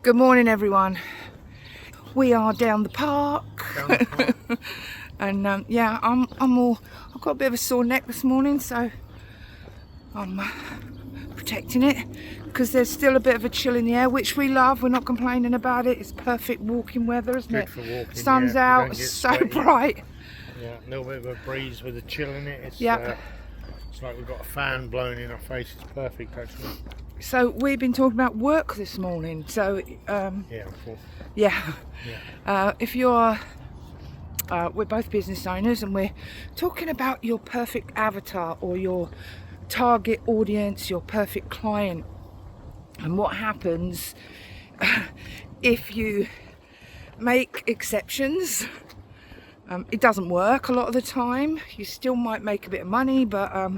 Good morning, everyone. We are down the park, and yeah, I've got a bit of a sore neck this morning, so I'm protecting it because there's still a bit of a chill in the air, which we love. We're not complaining about it. It's perfect walking weather, isn't it? Good for walking. Sun's out, it's so bright. Yeah, a little bit of a breeze with a chill in it. It's like we've got a fan blowing in our face. It's perfect, actually. So we've been talking about work this morning. So if you're, we're both business owners, and we're talking about your perfect avatar or your target audience, your perfect client, and what happens if you make exceptions. It doesn't work a lot of the time. You still might make a bit of money, but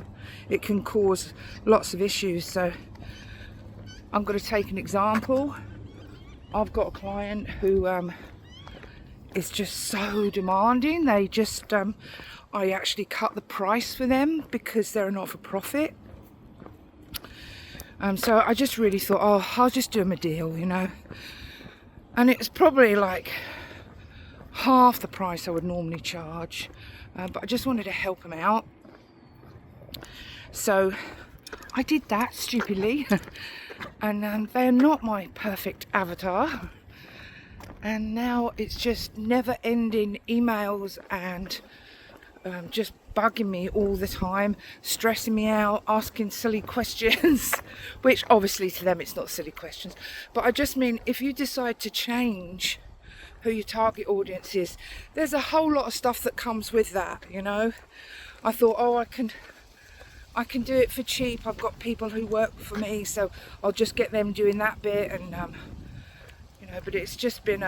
it can cause lots of issues. So I'm going to take an example. I've got a client who is just so demanding. They just, I actually cut the price for them because they're a not-for-profit. So I just really thought, oh, I'll just do them a deal, you know. And it's probably like half the price I would normally charge, but I just wanted to help them out. So I did that stupidly. And they're not my perfect avatar, and now it's just never ending emails and just bugging me all the time, stressing me out, asking silly questions, which obviously to them it's not silly questions, but I just mean if you decide to change who your target audience is, there's a whole lot of stuff that comes with that, you know. I thought, oh, I can do it for cheap. I've got people who work for me, so I'll just get them doing that bit, and you know. But it's just been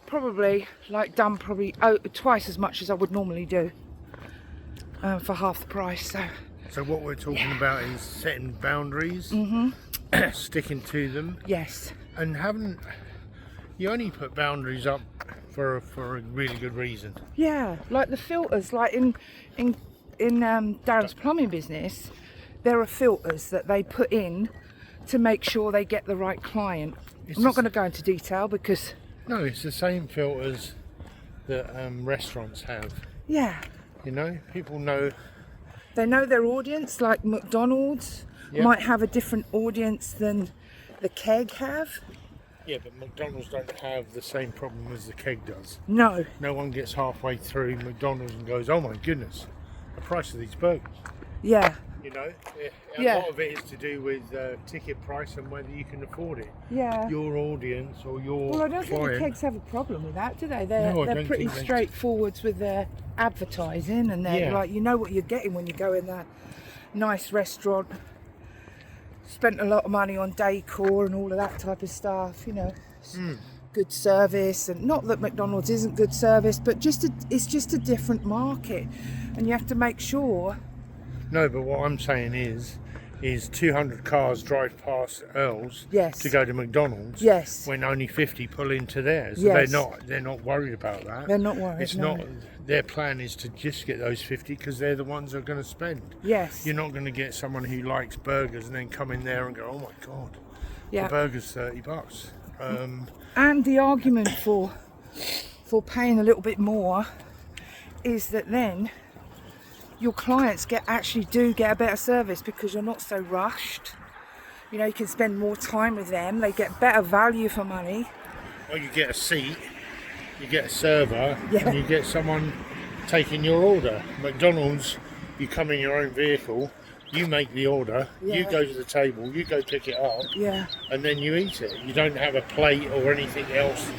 probably done twice as much as I would normally do for half the price. So what we're talking about is setting boundaries, sticking to them. Yes. And you only put boundaries up for a really good reason. Yeah, like the filters, like in Darren's plumbing business, there are filters that they put in to make sure they get the right client. I'm not going to go into detail because... No, it's the same filters that restaurants have. Yeah. You know, people know... They know their audience, like McDonald's might have a different audience than the Keg have. Yeah, but McDonald's don't have the same problem as the Keg does. No. No one gets halfway through McDonald's and goes, oh my goodness, the price of these burgers. Yeah. You know, a lot of it is to do with ticket price and whether you can afford it. Yeah. Your audience or your Well, I don't think client. the Kegs have a problem with that, do they? They're pretty straightforward with their advertising, and they're like, you know what you're getting when you go in that nice restaurant. Spent a lot of money on decor and all of that type of stuff, you know. Good service, and not that McDonald's isn't good service, but it's just a different market, and you have to make sure. No, but what I'm saying is 200 cars drive past Earls to go to McDonald's when only 50 pull into theirs. Yes. They're not worried about that. They're not worried. It's not. Their plan is to just get those 50 because they're the ones that are going to spend. Yes. You're not going to get someone who likes burgers and then come in there and go, oh my god, the burger's $30. And the argument for paying a little bit more is that then your clients do get a better service because you're not so rushed. You know, you can spend more time with them. They get better value for money. Well, you get a seat, you get a server, and you get someone taking your order. McDonald's, you come in your own vehicle, you make the order, you go to the table, you go pick it up, and then you eat it. You don't have a plate or anything else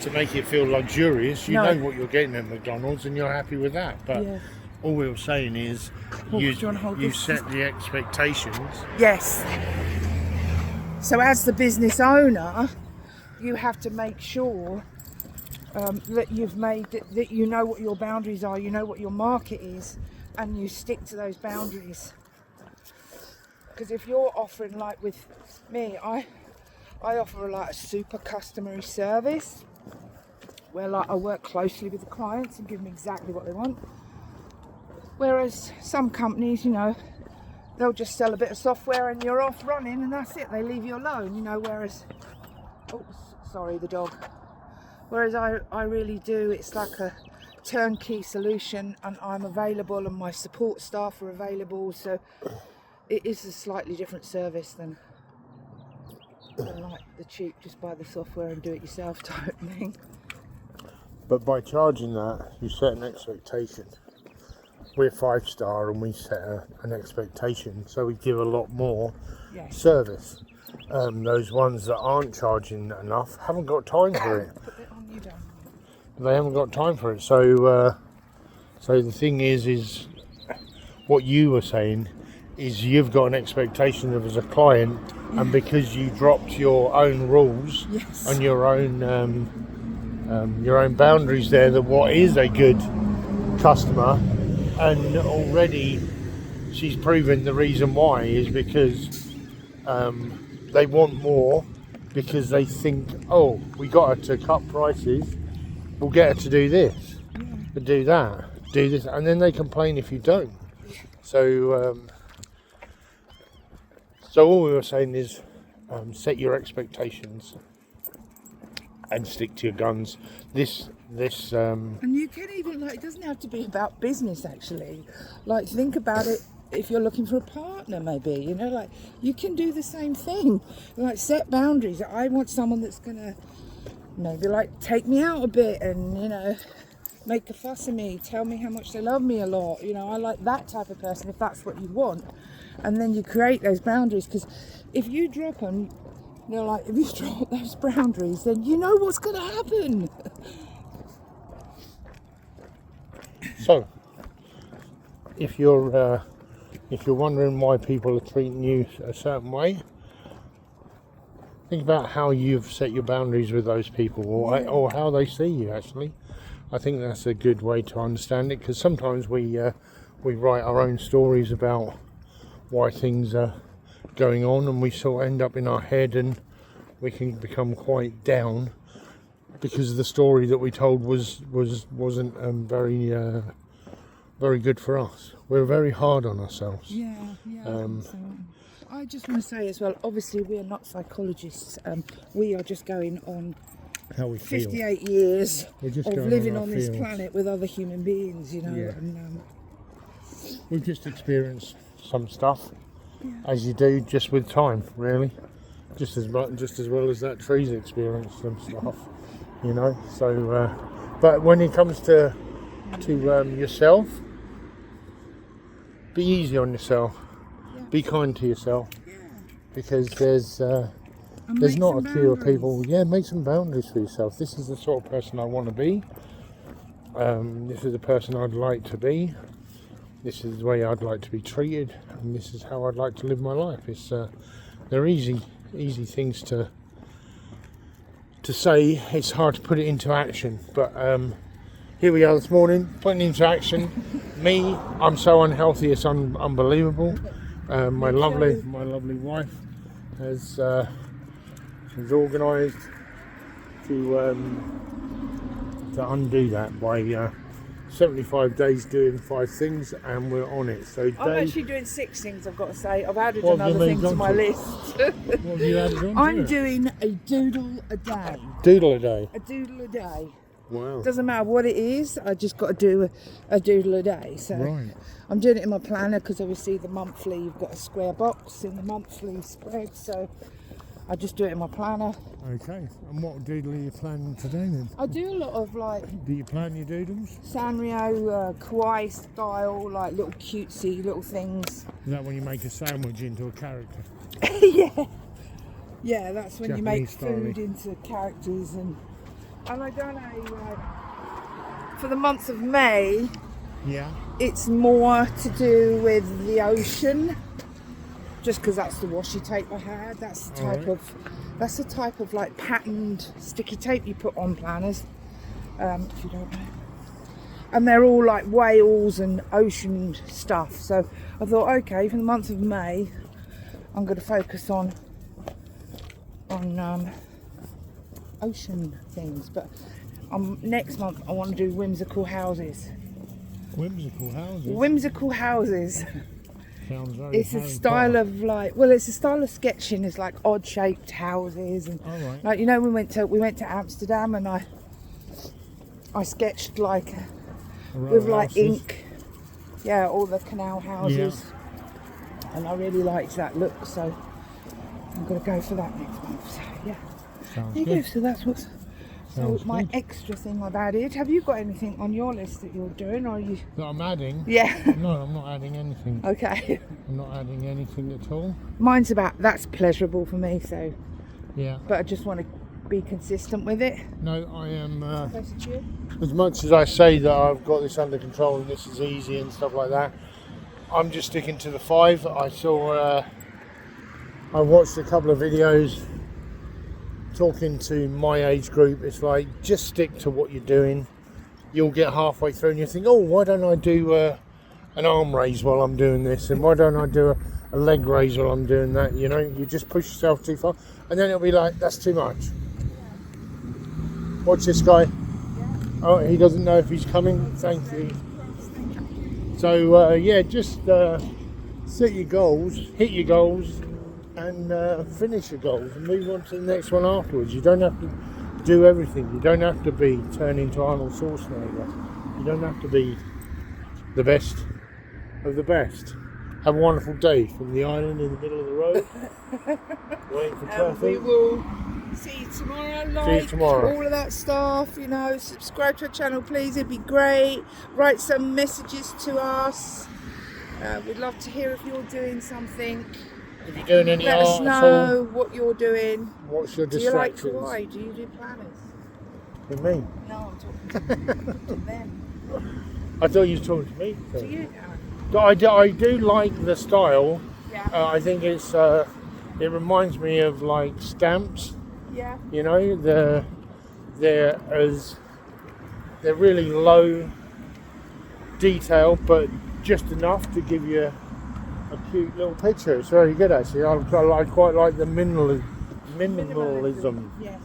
to make it feel luxurious. You know what you're getting at McDonald's, and you're happy with that. But all we were saying is you set the expectations. Yes. So as the business owner, you have to make sure that that you know what your boundaries are, you know what your market is, and you stick to those boundaries. Because if you're offering, like with me, I offer like a super customary service where like I work closely with the clients and give them exactly what they want. Whereas some companies, you know, they'll just sell a bit of software and you're off running and that's it. They leave you alone, you know, whereas Sorry, the dog. Whereas I really do, it's like a turnkey solution, and I'm available and my support staff are available, so it is a slightly different service than like the cheap just buy the software and do it yourself type thing. But by charging that, you set an expectation. We're 5-star and we set an expectation, so we give a lot more service. Those ones that aren't charging enough haven't got time for it. Put that on you, Dan. They haven't got time for it. So the thing is what you were saying is you've got an expectation of as a client, and because you dropped your own rules and your own boundaries there, that what is a good customer, and already she's proven the reason why is because they want more, because they think, oh, we got her to cut prices, we'll get her to do this, do that, do this, and then they complain if you don't. So all we were saying is set your expectations and stick to your guns. And you can even, like, it doesn't have to be about business actually. Like, think about it if you're looking for a partner, maybe, you know, like you can do the same thing. Like, set boundaries. I want someone that's gonna maybe like take me out a bit and, you know, make a fuss of me, tell me how much they love me a lot. You know, I like that type of person if that's what you want. And then you create those boundaries, because if you drop them, you know, like if you drop those boundaries, then you know what's going to happen. So, if you're wondering why people are treating you a certain way, think about how you've set your boundaries with those people, or how they see you. Actually, I think that's a good way to understand it, because sometimes we write our own stories about why things are going on, and we sort of end up in our head, and we can become quite down because the story that we told wasn't very good for us. We're very hard on ourselves. I just want to say as well, obviously we are not psychologists. We are just going on how we feel. 58 years of living on this feels. planet with other human beings, you know. And, we've just experienced some stuff, as you do, just with time, really. Just as well as that tree's experienced some stuff, you know. So, but when it comes to yourself, be easy on yourself. Be kind to yourself, because there's not a queue of people. Make some boundaries for yourself. This is the sort of person I want to be. This is the person I'd like to be. This is the way I'd like to be treated, and this is how I'd like to live my life. It's they're easy things to say. It's hard to put it into action, but here we are this morning, putting it into action. Me, I'm so unhealthy, it's unbelievable. My lovely wife has organised to undo that by 75 days doing 5 things, and we're on it. So I'm actually doing 6 things, I've got to say. I've added What another thing to my list. What have you added on? I'm doing a doodle-a-day. Doodle-a-day. A doodle-a-day. Wow. Doesn't matter what it is, I just got to do a doodle-a-day. So I'm doing it in my planner, because obviously the monthly, you've got a square box in the monthly spread, so I just do it in my planner. Okay, and what doodle are you planning today then? I do a lot of like... Do you plan your doodles? Sanrio, Kawaii style, like little cutesy little things. Is that when you make a sandwich into a character? Yeah, that's when Japanese you make style. food into characters. And I done for the month of May, it's more to do with the ocean, just because that's the washi tape I had. That's the type of like patterned sticky tape you put on planners, if you don't know. And they're all like whales and ocean stuff. So I thought, okay, for the month of May, I'm going to focus on ocean things. But next month I want to do whimsical houses. Whimsical houses? Whimsical houses. Sounds very It's a Harry style Potter. of like, well, it's a style of sketching. It's like odd shaped houses and All right. like, you know, we went to Amsterdam and I sketched like with like houses. ink, yeah, all the canal houses, and I really liked that look, so I'm gonna go for that next month. So yeah, Sounds there you go. good. So that's what's my good. extra thing I've added. Have you got anything on your list that you're doing, or are you? That I'm adding? Yeah. No, I'm not adding anything. Okay. I'm not adding anything at all. Mine's that's pleasurable for me. So, Yeah. but I just want to be consistent with it. No, I am. Closer to you. As much as I say that I've got this under control and this is easy and stuff like that, I'm just sticking to the 5. I watched a couple of videos talking to my age group. It's like, just stick to what you're doing. You'll get halfway through and you think, oh, why don't I do an arm raise while I'm doing this, and why don't I do a leg raise while I'm doing that? You know, you just push yourself too far and then it'll be like, that's too much. Watch this guy. Oh, he doesn't know if he's coming. Thank you. So yeah, just set your goals, hit your goals, and finish your goals, and move on to the next one afterwards. You don't have to do everything. You don't have to turn into Arnold Schwarzenegger. You don't have to be the best of the best. Have a wonderful day from the island in the middle of the road. Waiting for traffic. We will see you tomorrow. Like, See you tomorrow. all of that stuff, you know. Subscribe to our channel, please. It'd be great. Write some messages to us. We'd love to hear if you're doing something. If you're doing any Let art us at all, know what you're doing. what's your Do you like distractions? Kawaii? Do you do planners? With me? No, I'm talking to them. I thought you were talking to me. To you, I do like the style. yeah. I think it reminds me of like stamps. Yeah. You know, they're really low detail, but just enough to give you a cute little picture. It's very good actually. I quite like the minimalism. Yes.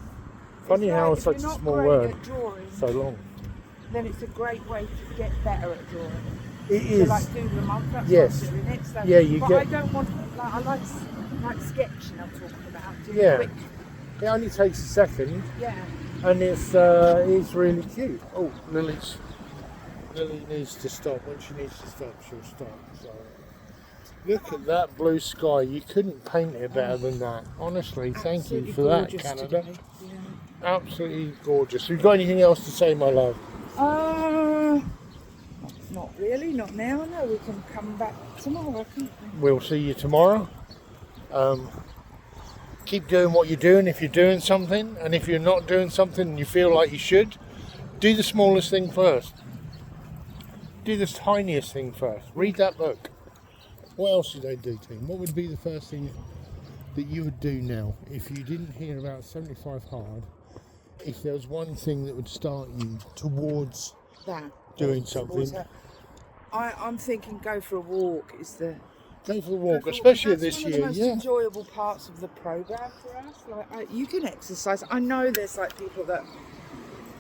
Funny It's how like, such if a you're not small great word, at drawing, so long. then it's a great way to get better at drawing. It So is. like doodle a month, that's Yes. what I'm doing it. So, Yeah, you but get- I don't want, like, I like sketching, I'm talking about. Doing Yeah. quick. It only takes a second, Yeah. and it's really cute. Oh, Lily needs to stop. When she needs to stop, she'll stop. So look at that blue sky. You couldn't paint it better than that. Honestly, thank you Absolutely for that, gorgeous Canada. today. Yeah. Absolutely gorgeous. Have you got anything else to say, my love? Not really, not now. No, we can come back tomorrow, can't we? We'll see you tomorrow. Keep doing what you're doing if you're doing something, and if you're not doing something and you feel like you should, do the smallest thing first. Do the tiniest thing first. Read that book. What else did they do, team? What would be the first thing that you would do now if you didn't hear about 75 Hard? If there was one thing that would start you towards That. doing towards something, that. I'm thinking go for a walk is the go for the walk, That's especially one this of the year. most Yeah, enjoyable parts of the program for us. Like you can exercise. I know there's like people that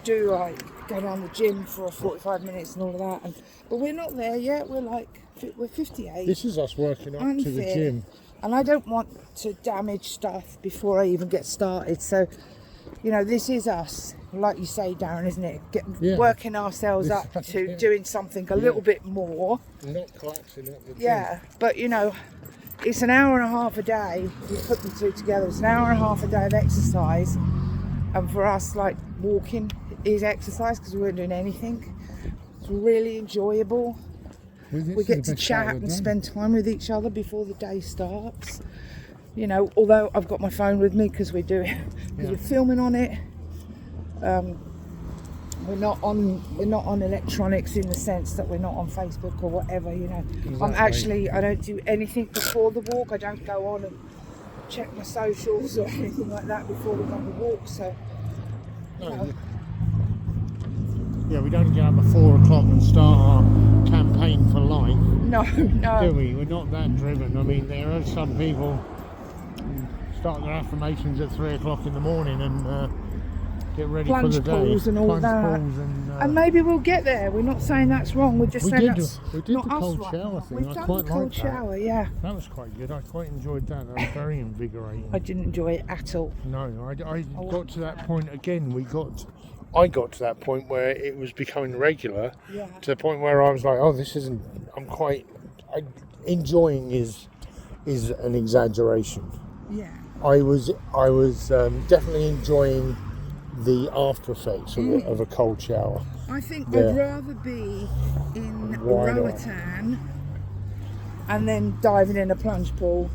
do like go down the gym for 45 minutes and all of that, but we're not there yet. We're 58. this is us working up to the Unfit. gym. And I don't want to damage stuff before I even get started. So, you know, this is us, like you say, Darren, isn't it? Yeah. Working ourselves up to Yeah. doing something a little bit more. Not collapsing at the gym. Yeah, but you know, it's an hour and a half a day. You put the two together. It's an hour and a half a day of exercise, and for us, like walking is exercise because we weren't doing anything. It's really enjoyable. We get to chat and spend time with each other before the day starts. You know, although I've got my phone with me because we're filming on it. We're not on electronics in the sense that we're not on Facebook or whatever. You know, Exactly. I don't do anything before the walk. I don't go on and check my socials or anything like that before we go on the walk. So, you know, Yeah, we don't get up at 4 o'clock and start our campaign for life, no. do we? We're not that driven. I mean, there are some people who start their affirmations at 3 o'clock in the morning and get ready plunge for the pools day. and all Plunge that. pools And maybe we'll get there. We're not saying that's wrong. We're just saying that's we did not the us cold right shower now. thing. We've I done quite the cold liked that. shower, yeah. That was quite good. I quite enjoyed that. That was very invigorating. I didn't enjoy it at all. No, I got to that point again. I got to that point where it was becoming regular. Yeah. To the point where I was like, oh, this isn't. Enjoying is an exaggeration. Yeah. I was definitely enjoying the after effects of a cold shower. I think I'd rather be in Roatan and then diving in a plunge pool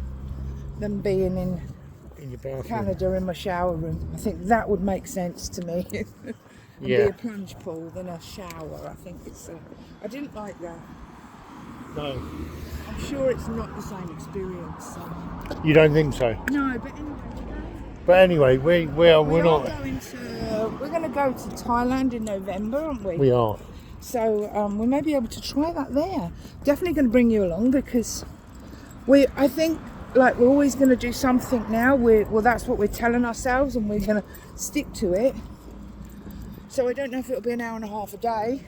than being in your bathroom. Canada in my shower room. I think that would make sense to me. And be a plunge pool than a shower. I think I didn't like that. No. I'm sure it's not the same experience. So. You don't think so? No, but anyway. But anyway, we're not. We're going to go to Thailand in November, aren't we? We are. So we may be able to try that there. Definitely going to bring you along because I think like we're always going to do something now. That's what we're telling ourselves, and we're going to stick to it. So I don't know if it'll be an hour and a half a day,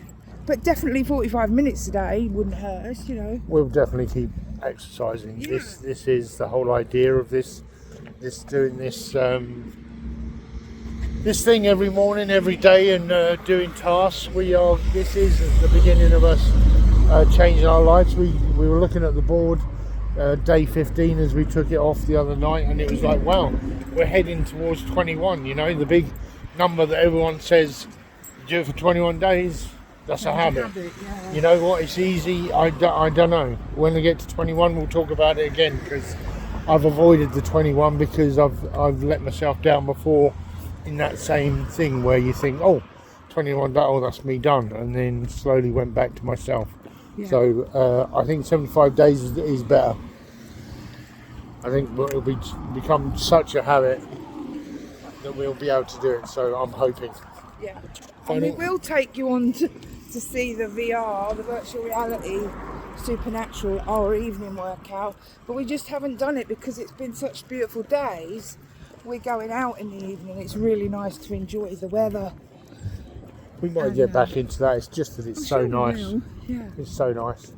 but definitely 45 minutes a day wouldn't hurt us, you know. We'll definitely keep exercising. Yeah. This is the whole idea of this doing this thing every morning, every day, and doing tasks. This is the beginning of us changing our lives. We were looking at the board day 15 as we took it off the other night, and it was like, wow, we're heading towards 21. You know, the big number that everyone says do it for 21 days. That's a habit. Yeah. You know what? It's easy. I don't know. When we get to 21, we'll talk about it again, because I've avoided the 21 because I've let myself down before in that same thing where you think, oh, 21, oh, that's me done, and then slowly went back to myself. Yeah. So I think 75 days is better. I think it'll become such a habit that we'll be able to do it. So I'm hoping. Yeah. And we will take you on to see the VR, the virtual reality supernatural, our evening workout, but we just haven't done it because it's been such beautiful days. We're going out in the evening. It's really nice to enjoy the weather. We might get back into that. It's just that it's so nice. Yeah. It's so nice.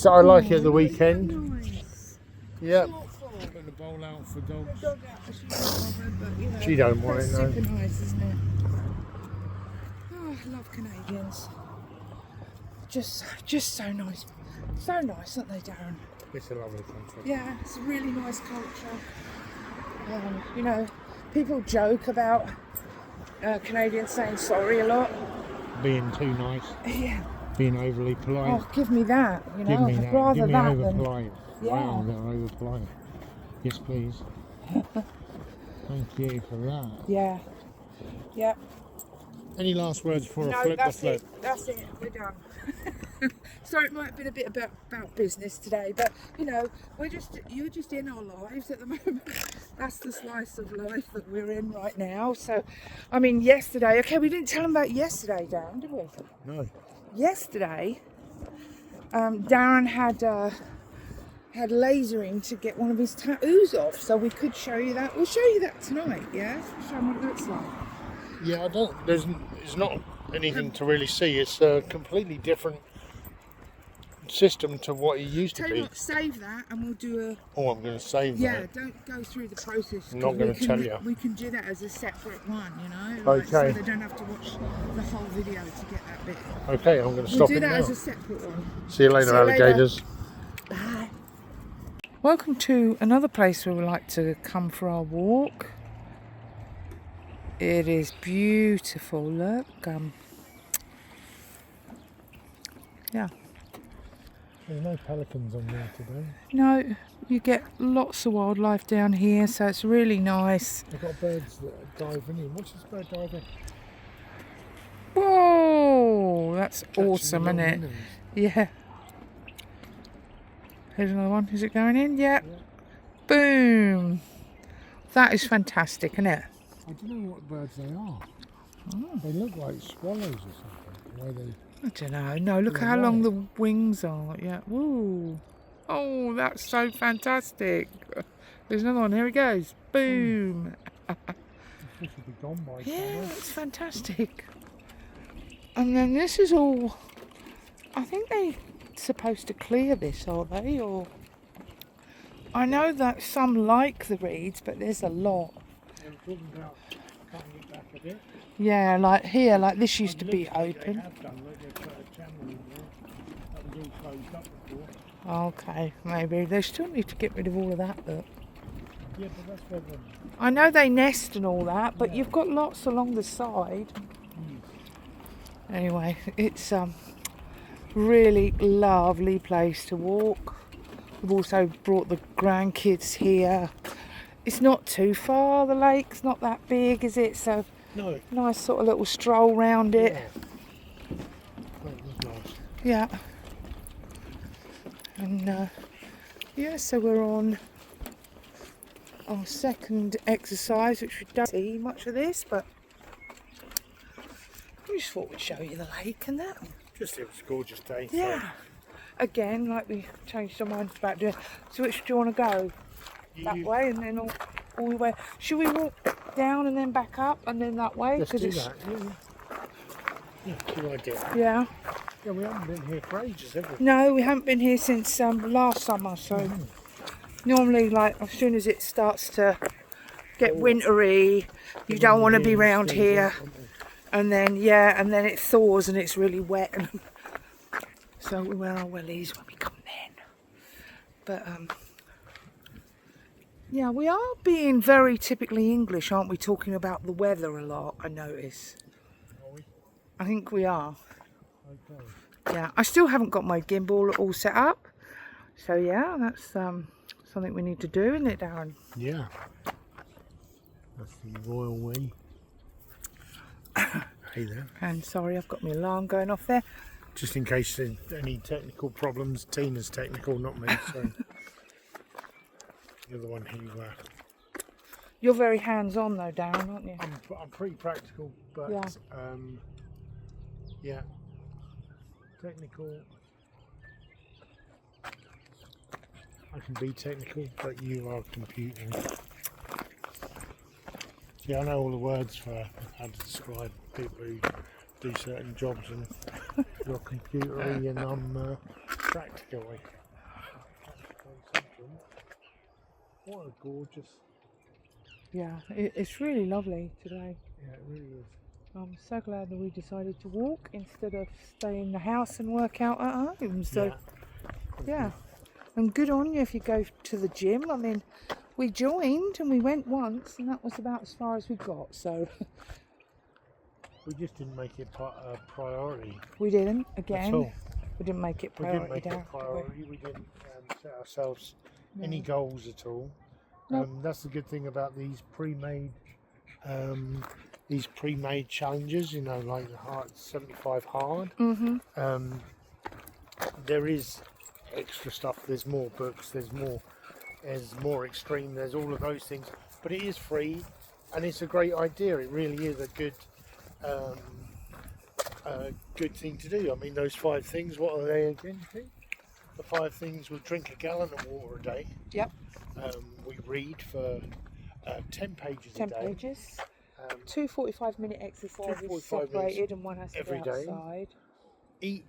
I like it at the weekend. Nice. Yeah. Putting the bowl out for dogs. The dog out, she don't bother, but, you know, She don't want it, no. super nice, isn't it? Oh, I love Canadians. Just so nice. So nice, aren't they, Darren? It's a lovely country. Yeah, it's a really nice culture. You know, people joke about Canadians saying sorry a lot. Being too nice. Yeah. Being overly polite. Oh, give me that. You know, Give me I'd that. rather Give me that over than. polite. Yeah. Wow, I'm going over polite. Yes, please. Thank you for that. Yeah. Yeah. Any last words before I No, flip the that's flip? it. That's it. We're done. Sorry, it might have been a bit about business today, but you know, you're just in our lives at the moment. That's the slice of life that we're in right now. So, I mean, yesterday. Okay, we didn't tell them about yesterday, Darren, did we? No. Yesterday, Darren had lasering to get one of his tattoos off, so we could show you that. We'll show you that tonight. Yeah, show them what it looks like. Yeah, there's not anything to really see. It's a completely different system to what it used to Tell you be. what, save that and we'll do a... Oh, I'm going to save Yeah, that. don't go through the process. I'm not going to tell you. We can do that as a separate one, you know? Okay. So they don't have to watch the whole video to get that bit. Okay, I'm going to We'll stop do it that now. as a separate one. See you later, See you later. alligators. Bye. Welcome to another place where we like to come for our walk. It is beautiful, look. Yeah. There's no pelicans on there today. No, you get lots of wildlife down here, so it's really nice. I've got birds that are diving in. What's this bird diving? Whoa, that's awesome, isn't it? Minnows. Yeah. Here's another one. Is it going in? Yeah. Boom. That is fantastic, isn't it? I don't know what birds they are. Oh. They look like swallows or something. The way they... I don't know. No, look how long the wings are. Yeah. Woo. Oh, that's so fantastic. There's another one. Here it goes. Boom. This will be gone by Yeah, summer. it's fantastic. And then this is all, I think they're supposed to clear this, are they? Or I know that some like the reeds, but there's a lot. They were talking about cutting it back a bit. Yeah, like here, like this used to be Looks like open. They have done, look, they've put a channel in there. That was all closed up before. Okay, maybe. They still need to get rid of all of that, look. Yeah, but that's where the... I know they nest and all that, but Yeah. you've got lots along the side. Anyway, it's really lovely place to walk. We've also brought the grandkids here. It's not too far, the lake's not that big, is it? So No. nice sort of little stroll round it. Yeah. That was nice. Yeah. And yeah, so we're on our second exercise, which we don't see much of this, but we just thought we'd show you the lake and that. Just it was a gorgeous day. Yeah. Again, like we changed our minds about doing. So which do you want to go? That way and then all the way. Should we walk down and then back up and then that way? Let's do it's, that. Yeah, good idea. Yeah. Yeah, we haven't been here for ages, have we? No, we haven't been here since last summer. So normally, like as soon as it starts to get wintry, you don't want to be round here. And then and then it thaws and it's really wet. And so we wear our wellies when we come then. But yeah, we are being very typically English, aren't we? Talking about the weather a lot, I notice. Are we? I think we are. Okay. Yeah, I still haven't got my gimbal all set up. So yeah, that's something we need to do, isn't it, Darren? Yeah. That's the royal we. Hey there. And sorry, I've got my alarm going off there. Just in case there's any technical problems, Tina's technical, not me. So you're the one who. You're very hands-on though, Darren, aren't you? I'm pretty practical, but Yeah. yeah, technical. I can be technical, but you are computing. Yeah, I know all the words for how to describe people who do certain jobs, and you're computery and I'm practical. What a gorgeous. Yeah, it's really lovely today. Yeah, it really is. I'm so glad that we decided to walk instead of stay in the house and work out at home. So yeah, and good on you if you go to the gym. I mean, we joined and we went once and that was about as far as we got, so We just didn't make it a priority. we didn't, again. At all. We didn't make it We priority. didn't make it Darren, a did we? priority. We didn't set ourselves any goals at all. Nope. That's the good thing about these pre-made challenges. You know, like the 75 hard. Mm-hmm. There is extra stuff. There's more books. There's more extreme. There's all of those things. But it is free, and it's a great idea. It really is a good thing to do. I mean, those 5 things. What are they again? The 5 things: we drink a gallon of water a day. Yep. We read for 10 pages 10 a day. pages. 2 45-minute exercises 45 separated minutes and one has to every be day. outside. Eat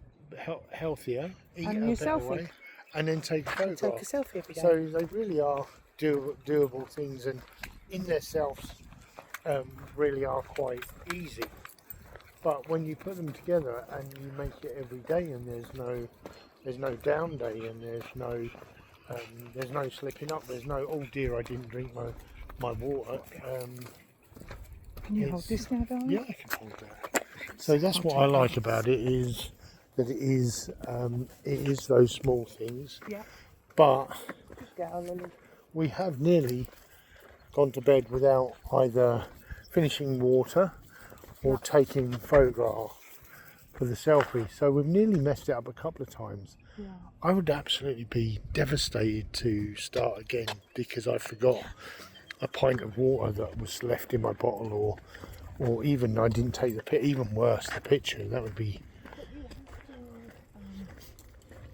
healthier. Eat And a your better selfie. way, and then take a Take photograph. a selfie every day. So they really are doable things, and in themselves really are quite easy. But when you put them together and you make it every day, and there's no down day, and there's no slipping up, there's no, oh dear, I didn't drink my water. Can you hold this now, darling? Yeah, I can hold that. So that's what I like about it, is that it is those small things. Yeah. But Good girl, Lily. we have nearly gone to bed without either finishing water or taking photograph for the selfie. So we've nearly messed it up a couple of times. Yeah. I would absolutely be devastated to start again because I forgot a pint of water that was left in my bottle, or even I didn't take even worse, the picture. That would be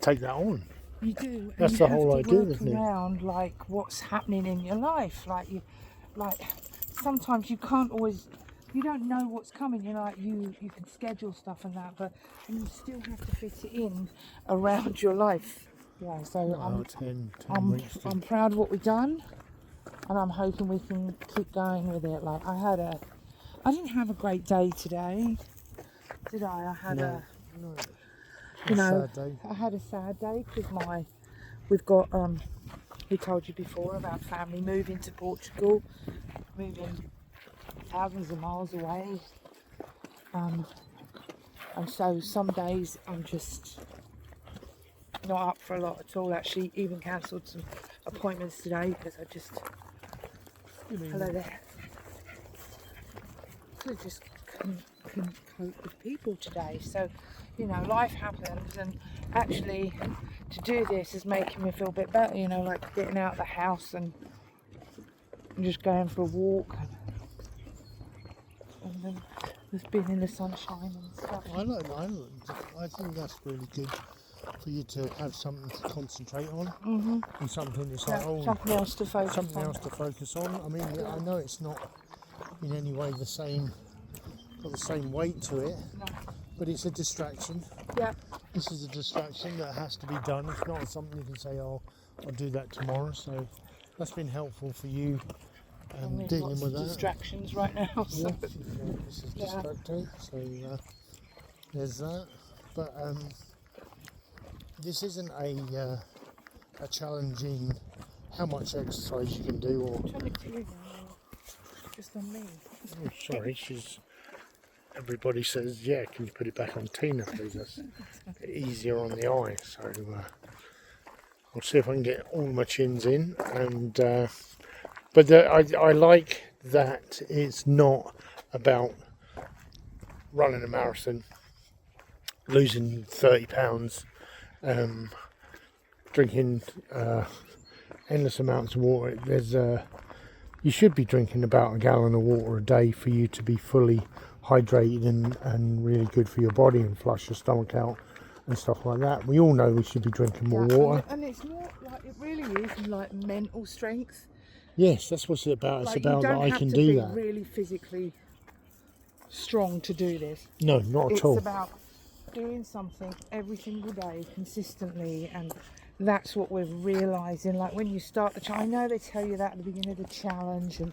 take that on. You do. That's and the you whole have to idea, work isn't it? around like what's happening in your life, like sometimes you can't always, you don't know what's coming. You know, like you can schedule stuff and that, but and you still have to fit it in around your life. Yeah, so Well, 10 I'm weeks to- proud of what we've done, and I'm hoping we can keep going with it. Like I didn't have a great day today, did I? I had No. you know, Sad day. I had a sad day because we've got we told you before about family moving to Portugal, moving thousands of miles away, and so some days I'm just not up for a lot at all. Actually, even cancelled some appointments today because I just hello there. I just couldn't cope with people today. So, you know, life happens, and actually to do this is making me feel a bit better. You know, like getting out of the house and just going for a walk, and then just being in the sunshine and stuff. I think that's really good for you to have something to concentrate on, and something that's like, Something else to focus something on. else to focus on. I mean, I know it's not in any way got the same weight to it, No. but it's a distraction. Yeah. This is a distraction that has to be done. It's not something you can say, oh, I'll do that tomorrow. So that's been helpful for you There's dealing lots with of that. distractions right now. So. Yeah, this is distracting. So there's that. But this isn't a challenging how much exercise you can do or. Just on me. Oh, sorry, everybody says, yeah, can you put it back on Tina, please? That's easier on the eye. So I'll see if I can get all my chins in. And I like that it's not about running a marathon, losing 30 pounds, drinking endless amounts of water. You should be drinking about a gallon of water a day for you to be fully hydrated and really good for your body and flush your stomach out and stuff like that. We all know we should be drinking more water. And it's more like, it really is like mental strength. Yes, that's what it's about. It's Like, about that I can do you don't that. have to be really physically strong to do this. No, not at all. It's about doing something every single day consistently, and that's what we're realising. Like when you start the challenge, I know they tell you that at the beginning of the challenge and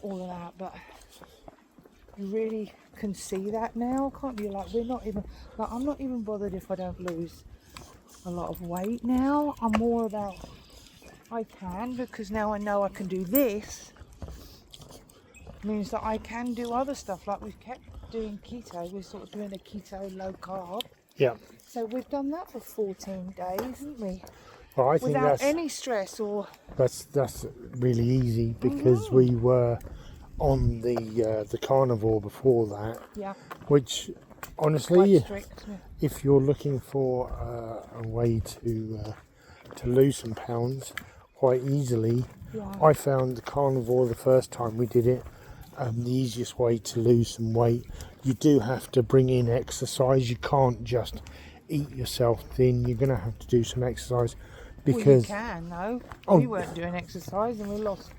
all of that, but you really can see that now, can't you? Like I'm not even bothered if I don't lose a lot of weight now. I'm more about I can, because now I know I can do this. Means that I can do other stuff. Like we've kept doing keto, we're sort of doing a keto low carb. Yeah. So we've done that for 14 days, haven't we? Well, I think Without any stress or. that's really easy because we were on the carnivore before that. Yeah. Which, honestly, Quite strict. Yeah. if you're looking for a way to lose some pounds quite easily, I found the carnivore the first time we did it the easiest way to lose some weight. You do have to bring in exercise. You can't just eat yourself thin. You're going to have to do some exercise because Well, you can, though. We weren't doing exercise and we lost.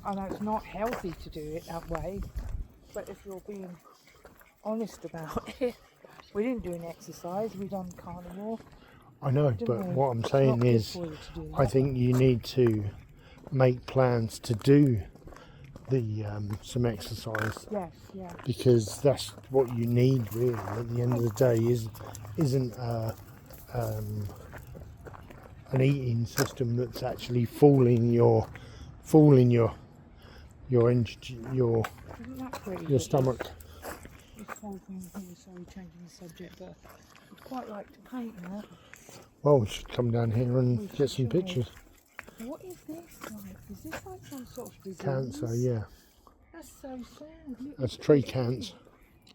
I know it's not healthy to do it that way, but if you're being honest about it, we didn't do any exercise. We done carnivore. I know, but what I'm saying is, I think you need to make plans to do some exercise. Yes, yeah. Because that's what you need really at the end of the day. Isn't an eating system that's actually fooling your stomach. This whole thing here, sorry, changing the subject, but I'd quite like to paint that. Well, we should come down here and get some pictures. What is this like? Is this like some sort of disease? Cancer, yeah. That's so sad. Look, That's tree cancer.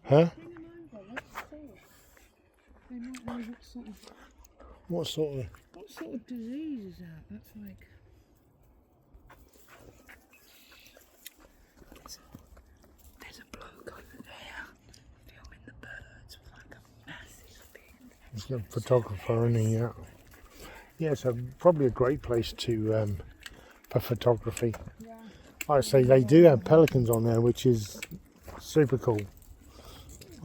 Huh? bring them over, let's see it. They might know What sort of? what sort of disease is that? That's like. There's a bloke over there filming the birds with like a massive big. He's a photographer, isn't he? Yeah. Yeah, so probably a great place to for photography. Yeah. I say they do have pelicans on there, which is super cool.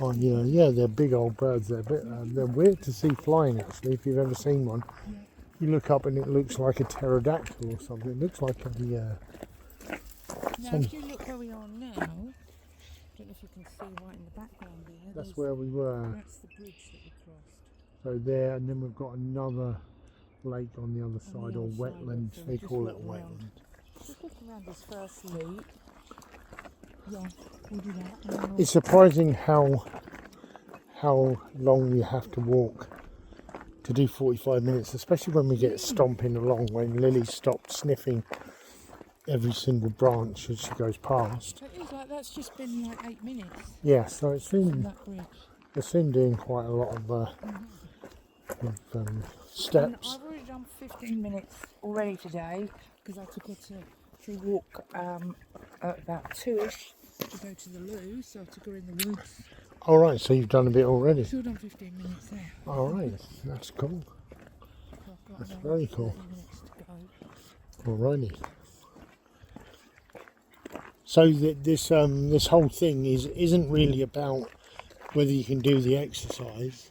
Oh yeah, they're big old birds. They're weird to see flying actually. If you've ever seen one, you look up and it looks like a pterodactyl or something. It looks like a. Now, if you look where we are now, I don't know if you can see right in the background there. That's where we were. That's the bridge that we crossed. So there, and then we've got another lake on the other side, or wetland. They call it wetland. Just look around this first loop. Yeah, we'll do that. It's surprising how long you have to walk to do 45 minutes, especially when we get stomping along, when Lily stopped sniffing every single branch as she goes past. So it is like that's just been like 8 minutes. Yeah, so it's been, That bridge. it's been doing quite a lot of steps. And I've already done 15 minutes already today because I took her to walk at about 2ish to go to the loo, so I took her in the woods. All right, so you've done a bit already. Still done 15 minutes there. All right, that's cool. So I've got That's another very cool. 30 minutes to go. Alrighty. So this whole thing isn't really about whether you can do the exercise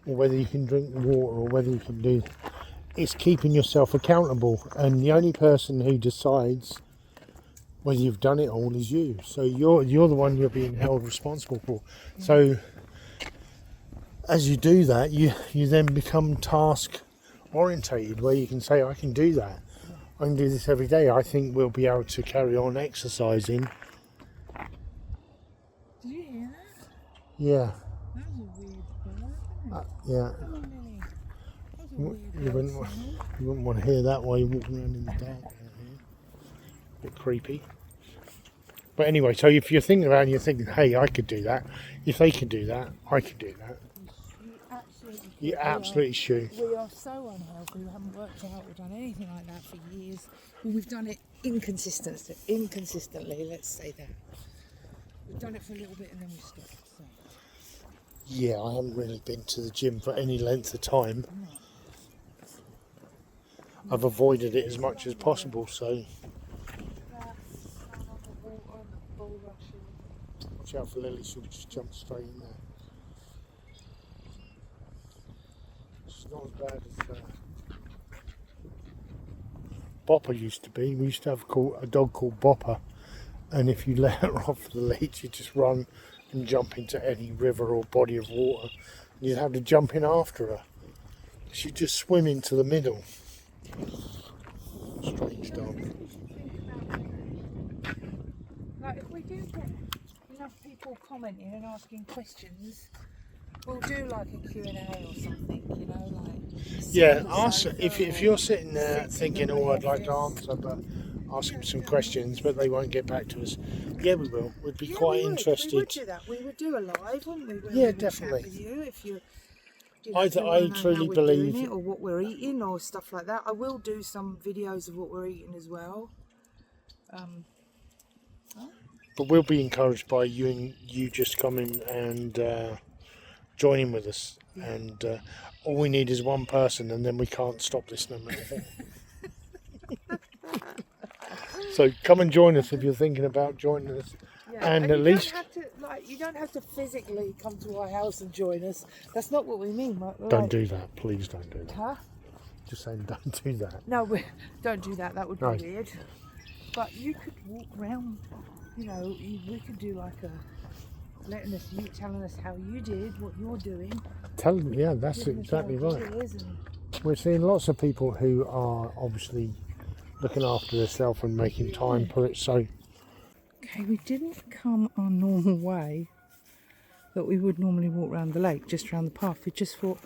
or whether you can drink the water or whether you can do. It's keeping yourself accountable, and the only person who decides whether you've done it all is you. So you're the one you're being held responsible for. So as you do that, you then become task orientated, where you can say, I can do that. I can do this every day. I think we'll be able to carry on exercising. Did you hear that? Yeah. That was a weird bird. Yeah. Come on, Lily. That was a weird You bird wouldn't, sound. you wouldn't want to hear that while you're walking around in the dark down here. Bit creepy. But anyway, so if you're thinking about it and you're thinking, hey, I could do that. If they can do that, I could do that. You absolutely should. We are so unhealthy. We haven't worked out or done anything like that for years. Well, we've done it inconsistently, let's say that. We've done it for a little bit and then we stopped. So. Yeah, I haven't really been to the gym for any length of time. I've avoided it as much as possible, so watch out for Lily, she'll just jump straight in there. It's not as bad as Bopper used to be. We used to have a dog called Bopper, and if you let her off the lead, she'd just run and jump into any river or body of water. You'd have to jump in after her. She'd just swim into the middle. Strange dog. Like if we do get enough people commenting and asking questions, we'll do like a Q&A or something, you know, like. Yeah, ask if you're sitting there thinking, oh, I'd like to answer, but ask them some questions, but they won't get back to us. Yeah, we will. We'd be quite interested. We would do that. We would do a live, wouldn't we? Where Yeah, we would definitely. chat with you if you. I know truly how we're believe- doing it or what we're eating or stuff like that. I will do some videos of what we're eating as well. But we'll be encouraged by you just coming and joining with us. And all we need is one person, and then we can't stop this no matter what. So come and join us if you're thinking about joining us. Yeah, and you at least don't have to, you don't have to physically come to our house and join us. That's not what we mean. don't do that. Please don't do that. Huh? Just saying, don't do that. No, don't do that. That would be No. weird. But you could walk around. You know, we could do like a telling us how you did, what you're doing. Yeah, that's giving us exactly right. ideas and- We're seeing lots of people who are obviously looking after themselves and making time for it. So Okay, we didn't come our normal way that we would normally walk around the lake, just around the path. We just thought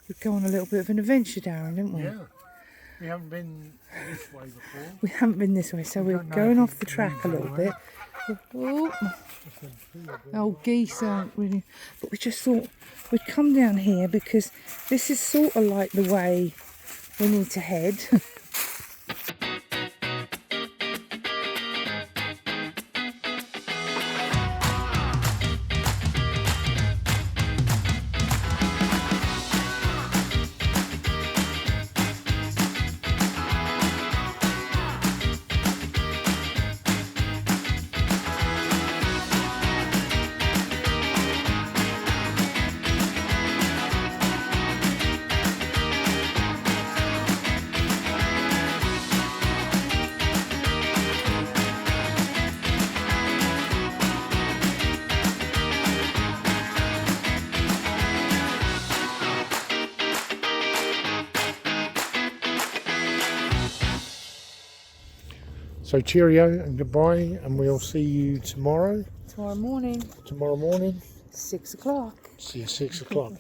we'd go on a little bit of an adventure, Darren, didn't we? yeah, we haven't been this way before. We haven't been this way, so we're don't know going if off it's the track a going little that bit. Oh, geese aren't really. But we just thought we'd come down here because this is sort of like the way we need to head. So cheerio and goodbye, and we'll see you tomorrow. Tomorrow morning, Tomorrow morning. 6 o'clock. See you 6 o'clock.